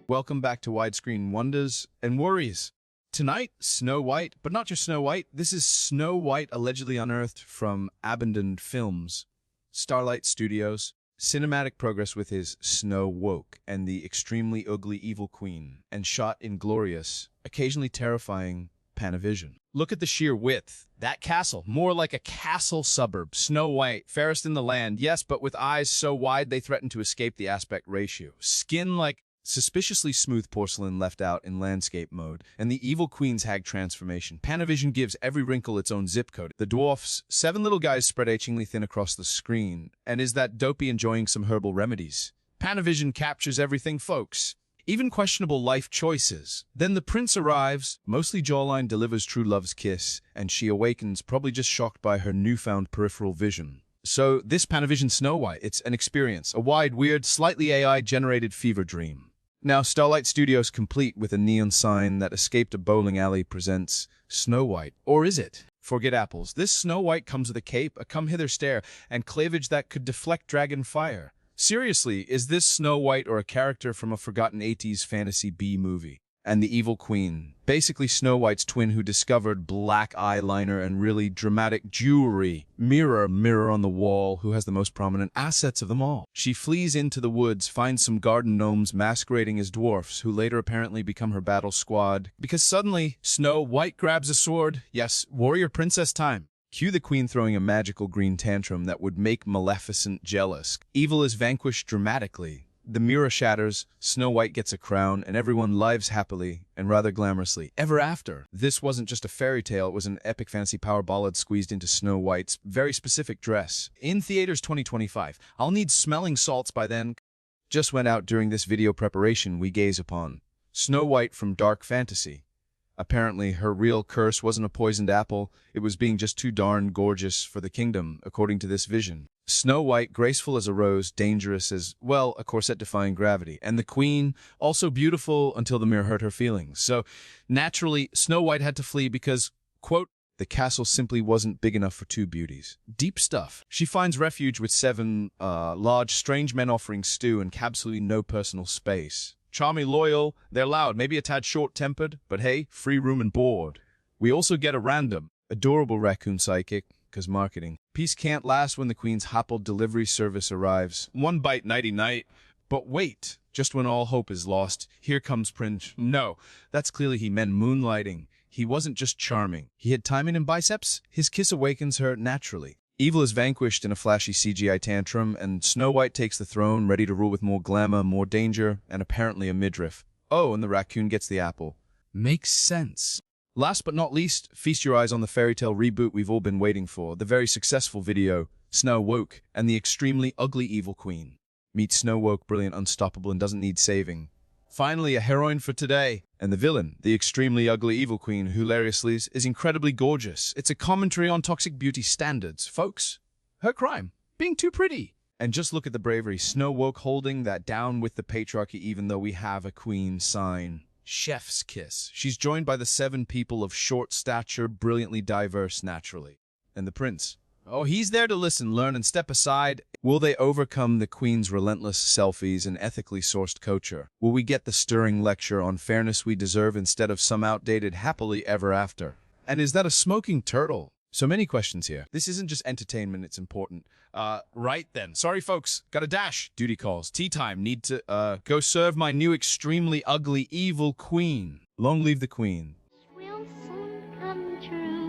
Welcome back to Widescreen Wonders and Worries. Tonight, Snow White, but not just Snow White. This is Snow White allegedly unearthed from abandoned films. StarLight Studios, cinematic progress with his Snow Woke and the extremely ugly evil queen, and shot in glorious, occasionally terrifying Panavision. Look at the sheer width. That castle, more like a castle suburb. Snow White, fairest in the land, yes, but with eyes so wide they threaten to escape the aspect ratio. Skin like suspiciously smooth porcelain left out in landscape mode, and the evil queen's hag transformation. Panavision gives every wrinkle its own zip code. The dwarfs, 7 little guys spread achingly thin across the screen, and is that dopey enjoying some herbal remedies? Panavision captures everything, folks. Even questionable life choices. Then the prince arrives, mostly jawline, delivers true love's kiss, and she awakens, probably just shocked by her newfound peripheral vision. So this Panavision Snow White, it's an experience, a wide, weird, slightly AI-generated fever dream. Now, StarLight Studios, complete with a neon sign that escaped a bowling alley, presents Snow White. Or is it? Forget apples. This Snow White comes with a cape, a come-hither stare, and cleavage that could deflect dragon fire. Seriously, is this Snow White or a character from a forgotten 80s fantasy B-movie? And the evil queen, basically Snow White's twin who discovered black eyeliner and really dramatic jewelry. Mirror on the wall, who has the most prominent assets of them all. She flees into the woods, finds some garden gnomes masquerading as dwarfs, who later apparently become her battle squad. Because suddenly, Snow White grabs a sword. Yes, warrior princess time. Cue the queen throwing a magical green tantrum that would make Maleficent jealous. Evil is vanquished dramatically. The mirror shatters, Snow White gets a crown, and everyone lives happily, and rather glamorously, ever after. This wasn't just a fairy tale, it was an epic fantasy power ballad squeezed into Snow White's very specific dress. In theaters 2025. I'll need smelling salts by then. Just went out during this video preparation we gaze upon. Snow White from dark fantasy. Apparently, her real curse wasn't a poisoned apple, it was being just too darn gorgeous for the kingdom, according to this vision. Snow White, graceful as a rose, dangerous as, well, a corset-defying gravity. And the queen, also beautiful until the mirror hurt her feelings. So, naturally, Snow White had to flee because, quote, the castle simply wasn't big enough for 2 beauties. Deep stuff. She finds refuge with 7 large, strange men offering stew and absolutely no personal space. Charming, loyal, they're loud, maybe a tad short-tempered, but hey, free room and board. We also get a random, adorable raccoon psychic, because marketing. Peace can't last when the queen's hoppled delivery service arrives. 1 bite, nighty-night. But wait, just when all hope is lost, here comes Prince. No, that's clearly he meant moonlighting. He wasn't just charming. He had timing and biceps. His kiss awakens her naturally. Evil is vanquished in a flashy CGI tantrum, and Snow White takes the throne, ready to rule with more glamour, more danger, and apparently a midriff. Oh, and the raccoon gets the apple. Makes sense. Last but not least, feast your eyes on the fairy tale reboot we've all been waiting for, the very successful video, Snow Woke, and the extremely ugly evil queen. Meet Snow Woke, brilliant, unstoppable, and doesn't need saving. Finally, a heroine for today. And the villain, the extremely ugly evil queen, hilariously, is incredibly gorgeous. It's a commentary on toxic beauty standards. Folks, her crime, being too pretty. And just look at the bravery, Snow Woke holding that down with the patriarchy even though we have a queen sign. Chef's kiss. She's joined by the 7 people of short stature, brilliantly diverse naturally. And the prince. Oh, he's there to listen, learn, and step aside. Will they overcome the queen's relentless selfies and ethically sourced culture? Will we get the stirring lecture on fairness we deserve instead of some outdated happily ever after? And is that a smoking turtle? So many questions here. This isn't just entertainment, it's important. Right then. Sorry, folks. Gotta dash. Duty calls. Tea time. Need to, go serve my new extremely ugly evil queen. Long live the queen. Will soon come true.